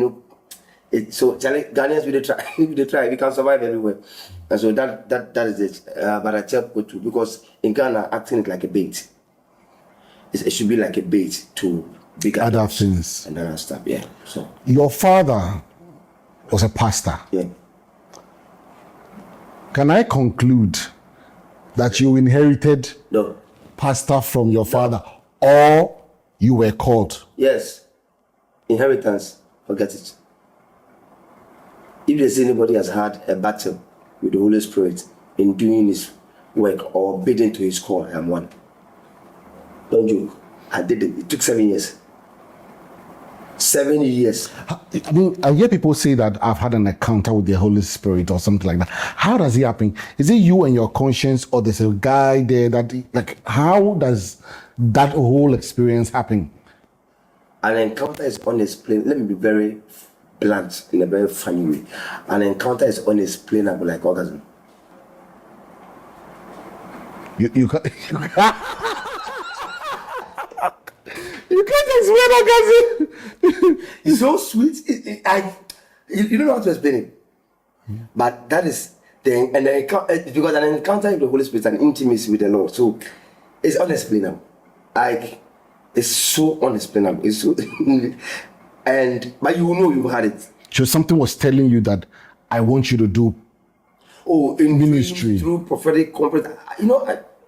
Speaker 2: So Ghanaians, we try, we can survive everywhere, and so that is it. But I tell people too, because in Ghana, acting is like a bait. It should be like a bait to bigger
Speaker 1: other things
Speaker 2: and other stuff. Yeah. So
Speaker 1: your father was a pastor.
Speaker 2: Yeah.
Speaker 1: Can I conclude that you inherited
Speaker 2: No.
Speaker 1: pastor from your father, or you were called?
Speaker 2: Yes. Inheritance. Forget it. If there's anybody has had a battle with the Holy Spirit in doing his work or bidding to his call, I am one. Don't joke. I did it. It took 7 years. 7 years.
Speaker 1: I mean, I hear people say that I've had an encounter with the Holy Spirit or something like that. How does it happen? Is it you and your conscience, or there's a guy there that, how does that whole experience happen?
Speaker 2: An encounter is unexplained. Let me be very blunt in a very funny way. An encounter is unexplainable like orgasm.
Speaker 1: You can't. You can't explain orgasm.
Speaker 2: It's so sweet. You don't know how to explain it. Yeah. But that is because an encounter with the Holy Spirit is an intimacy with the Lord. So it's unexplainable. It's so unexplainable. It's so but you know you had it.
Speaker 1: So something was telling you that I want you to do
Speaker 2: in
Speaker 1: ministry
Speaker 2: through prophetic conference.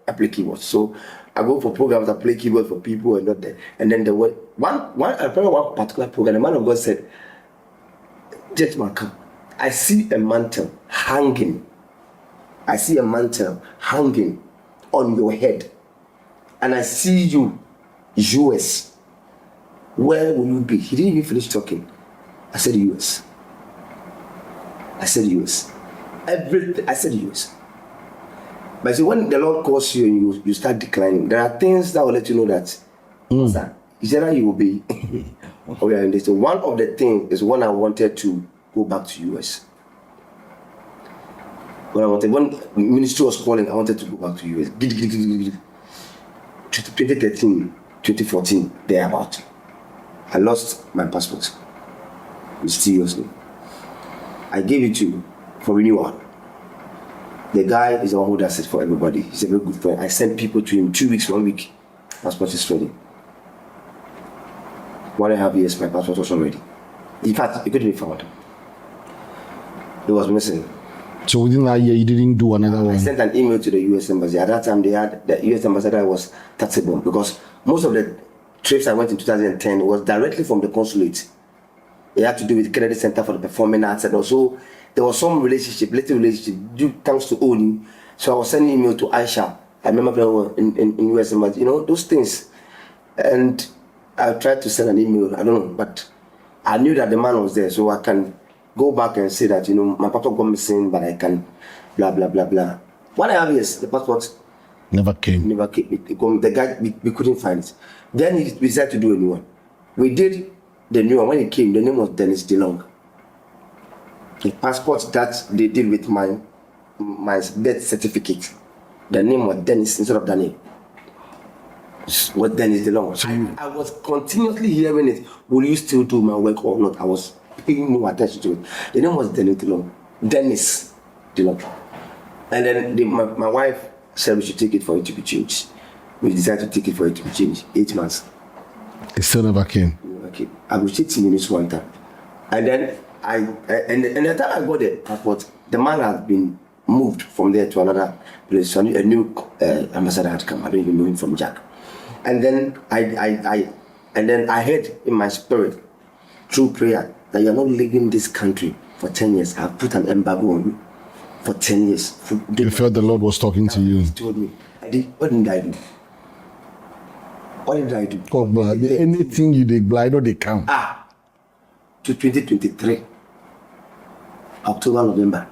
Speaker 2: I play keyboards, so I go for programs. I play keyboard for people and not there. And then there was one particular program. The man of God said, "Gentleman, come. I see a mantle hanging. I see a mantle hanging on your head, and I see you, US. Where will you be?" He didn't even finish talking. I said US. I said US. Everything. I said US. But see, when the Lord calls you and you start declining, there are things that will let you know that either you will be or you are in this. So one of the things is when I wanted to go back to US. When ministry was calling, I wanted to go back to US. 2013, 2014, thereabout. I lost my passport mysteriously. I gave it to you for renewal. The guy is the one who does it for everybody. He's a very good friend. I sent people to him 2 weeks, 1 week. Passport is ready. 1.5 years, my passport was already. In fact, it couldn't be found. It was missing.
Speaker 1: So within that year, you didn't do another one?
Speaker 2: I sent an email to the US Embassy. At that time, the US Ambassador was taxable because most of the trips I went in 2010 was directly from the consulate. It had to do with Kennedy Center for the Performing Arts, and also there was some little relationship due thanks to Oni. So I was sending email to Aisha. I remember very well in US Embassy, those things. And I tried to send an email, I don't know, but I knew that the man was there, so I can go back and say that, my passport got missing, but I can blah, blah, blah, blah. 1.5 years, the passport
Speaker 1: Never came.
Speaker 2: Never came. The guy, we couldn't find it. Then we decided to do a new one. We did the new one. When it came, the name was Delong. The passport that they did with my birth certificate, the name was Dennis instead of Daniel. Was Dennis Delong. So I was continuously hearing it. Will you still do my work or not? I was paying more attention to it. The name was Dennis Delong. Dennis Delong. And then my wife said we should take it for it to be changed. We decided to take it for it to be changed. 8 months.
Speaker 1: It still never came.
Speaker 2: Okay. I was sitting in this one time. And then and the time I got the passport, the man has been moved from there to another place. So a new ambassador had come. I don't even know him from Jack. And then I heard in my spirit through prayer that you're not leaving this country for 10 years. I've put an embargo on you for 10 years.
Speaker 1: You felt the Lord was talking to you.
Speaker 2: He told me, what did I do? What did I do?
Speaker 1: God, blood. Anything you did, blood, or they count.
Speaker 2: To 2023, October, November.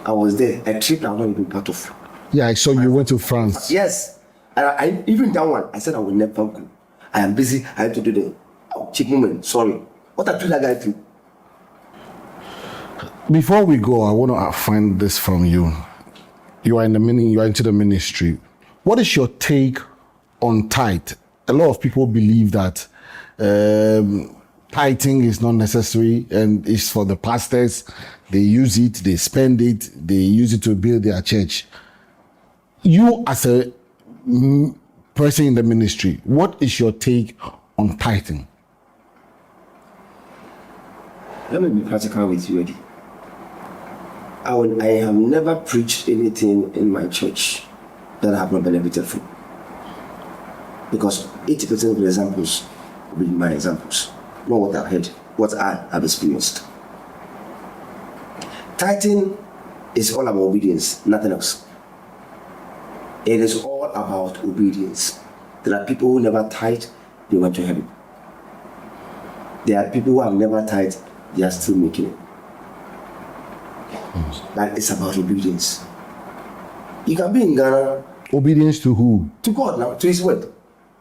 Speaker 2: I was there. A trip I was not even part of.
Speaker 1: Yeah, I saw you went to France.
Speaker 2: Yes. And I even that one, I said I will never go. I am busy. I have to do the cheap moment. Sorry. What I do that guy do?
Speaker 1: Before we go, I want to find this from you. You are into the ministry. What is your take on tithe? A lot of people believe that tithing is not necessary and it's for the pastors. They use it, they spend it, they use it to build their church. You as a person in the ministry, what is your take on tithing?
Speaker 2: Let me be practical with you, Eddie. I have never preached anything in my church that I have not benefited from. Because 80% of the examples will be my examples, not what I've heard, what I have experienced. Tithing is all about obedience, nothing else. It is all about obedience. There are people who never tithe, they went to heaven. There are people who have never tithe, they are still making it. But it's about obedience. You can be in Ghana.
Speaker 1: Obedience to who?
Speaker 2: To God now, to His word.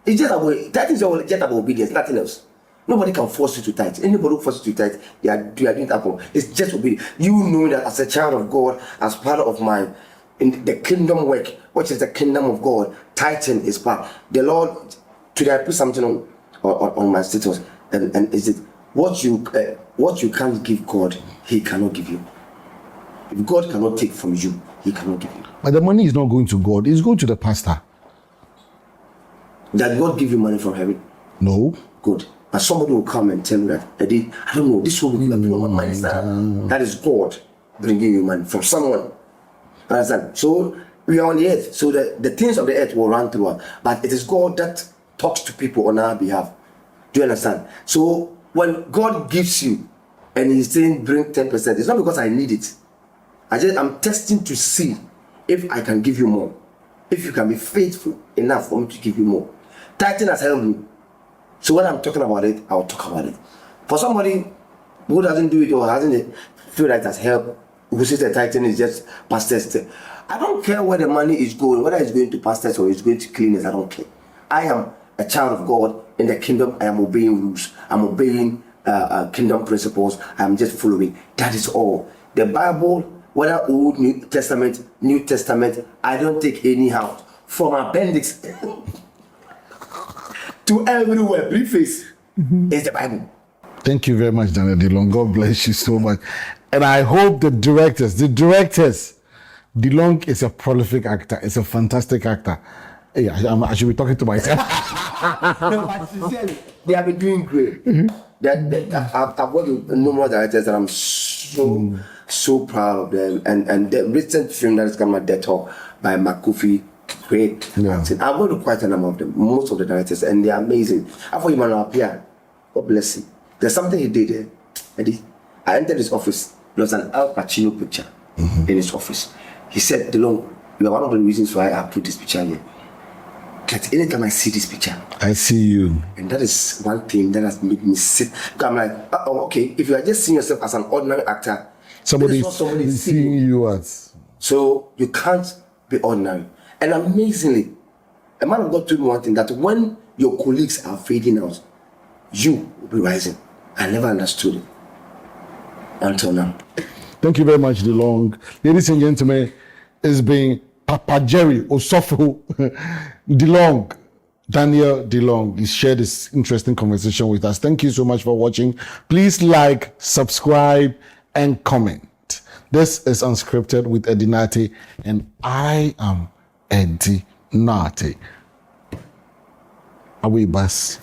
Speaker 2: It's just about, tithing is just about obedience, nothing else. Nobody can force you to tithe. Anybody who forces you to tithe, they are doing that for. It's just obedience. You know that as a child of God, as part of in the kingdom work, which is the kingdom of God, tithing is part. The Lord, today I put something on my status, and is it what you can't give God, He cannot give you. If God cannot take from you, He cannot give you.
Speaker 1: But the money is not going to God, it's going to the pastor.
Speaker 2: Did God give you money from heaven?
Speaker 1: No.
Speaker 2: Good. But somebody will come and tell you that, Eddie, I don't know, this will be what money is that. That is God bringing you money from someone. Understand? So we are on the earth. So the things of the earth will run through us. But it is God that talks to people on our behalf. Do you understand? So when God gives you and He's saying bring 10%, it's not because I need it. I'm testing to see if I can give you more. If you can be faithful enough for me to give you more. Tithing has helped me. So when I'm talking about it, I'll talk about it. For somebody who doesn't do it or hasn't feel like it has helped, who says that tithing is just pastors. I don't care where the money is going, whether it's going to pastors or it's going to cleaners, I don't care. I am a child of God in the kingdom. I am obeying rules. I'm obeying kingdom principles. I'm just following. That is all. The Bible, whether Old, New Testament, I don't take anyhow. From appendix to everywhere, preface is the Bible.
Speaker 1: Thank you very much, Daniel Delong. God bless you so much. And I hope the directors, Delong is a prolific actor. It's a fantastic actor. Yeah, I should be talking to myself.
Speaker 2: No, but sincerely, they have been doing great. I've worked with numerous directors and I'm so proud of them. And the recent film that is coming out, Death Talk by McCoffey, great. Yeah. I've worked with quite a number of them, most of the directors, and they're amazing. I thought you might not appear. God bless him. There's something he did there. Eddie, I entered his office. There was an Al Pacino picture in his office. He said, Delong, you are one of the reasons why I put this picture here. That anytime I see this picture,
Speaker 1: I see you.
Speaker 2: And that is one thing that has made me sit. I'm like, okay, if you are just seeing yourself as an ordinary actor,
Speaker 1: somebody is seeing you as.
Speaker 2: So you can't be ordinary. And amazingly, a man of God told me one thing, that when your colleagues are fading out, you will be rising. I never understood it until now.
Speaker 1: Thank you very much, Delong. Ladies and gentlemen, it's been Papa Jerry Osofo Delong, Daniel Delong. He shared this interesting conversation with us. Thank you so much for watching. Please like, subscribe, and comment. This is Unscripted with Eddie Nartey, and I am Eddie Nartey. Away, bus.